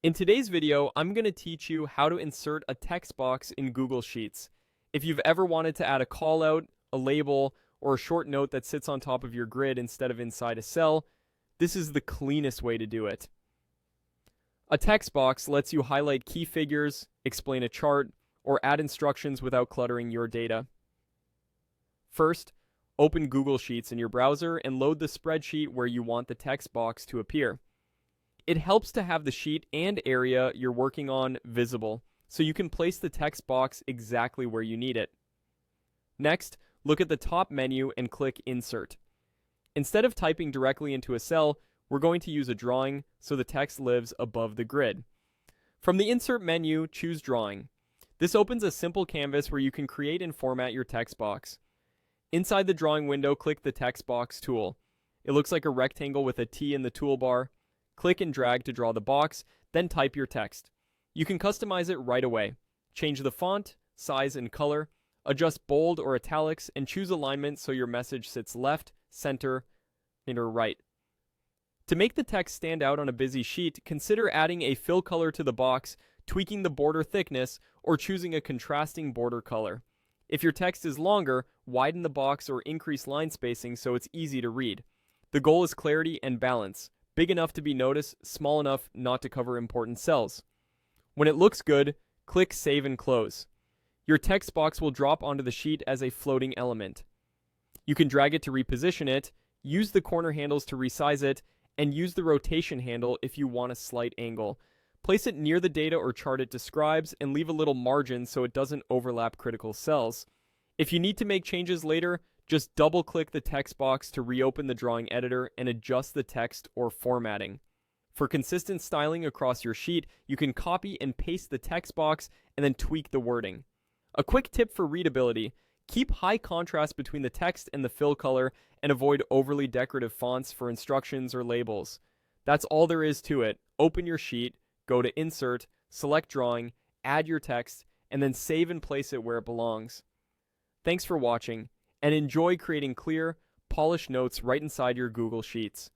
In today's video, I'm going to teach you how to insert a text box in Google Sheets. If you've ever wanted to add a callout, a label, or a short note that sits on top of your grid instead of inside a cell, this is the cleanest way to do it. A text box lets you highlight key figures, explain a chart, or add instructions without cluttering your data. First, open Google Sheets in your browser and load the spreadsheet where you want the text box to appear. It helps to have the sheet and area you're working on visible, so you can place the text box exactly where you need it. Next, look at the top menu and click Insert. Instead of typing directly into a cell, we're going to use a drawing so the text lives above the grid. From the Insert menu, choose Drawing. This opens a simple canvas where you can create and format your text box. Inside the drawing window, click the Text Box tool. It looks like a rectangle with a T in the toolbar. Click and drag to draw the box, then type your text. You can customize it right away. Change the font, size, and color, adjust bold or italics, and choose alignment so your message sits left, center, or right. To make the text stand out on a busy sheet, consider adding a fill color to the box, tweaking the border thickness, or choosing a contrasting border color. If your text is longer, widen the box or increase line spacing so it's easy to read. The goal is clarity and balance. Big enough to be noticed, small enough not to cover important cells. When it looks good, click Save and Close. Your text box will drop onto the sheet as a floating element. You can drag it to reposition it, use the corner handles to resize it, and use the rotation handle if you want a slight angle. Place it near the data or chart it describes and leave a little margin so it doesn't overlap critical cells. If you need to make changes later, just double-click the text box to reopen the drawing editor and adjust the text or formatting. For consistent styling across your sheet, you can copy and paste the text box and then tweak the wording. A quick tip for readability: keep high contrast between the text and the fill color and avoid overly decorative fonts for instructions or labels. That's all there is to it. Open your sheet, go to Insert, select Drawing, add your text, and then save and place it where it belongs. Thanks for watching, and enjoy creating clear, polished notes right inside your Google Sheets.